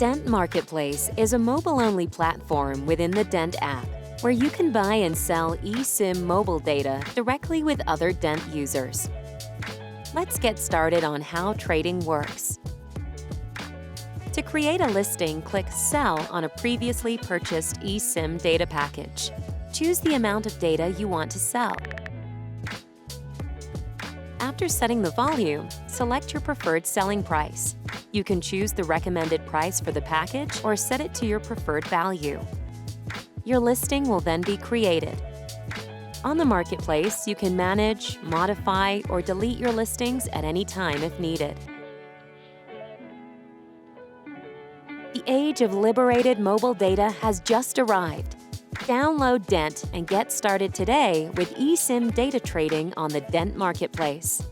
DENT Marketplace is a mobile-only platform within the DENT App where you can buy and sell eSIM mobile data directly with other DENT users. Let's get started on how trading works. To create a listing, click Sell on a previously purchased eSIM data package. Choose the amount of data you want to sell. After setting the volume, select your preferred selling price. You can choose the recommended price for the package or set it to your preferred value. Your listing will then be created. On the marketplace, you can manage, modify, or delete your listings at any time if needed. The age of liberated mobile data has just arrived. Download DENT and get started today with eSIM data trading on the DENT Marketplace.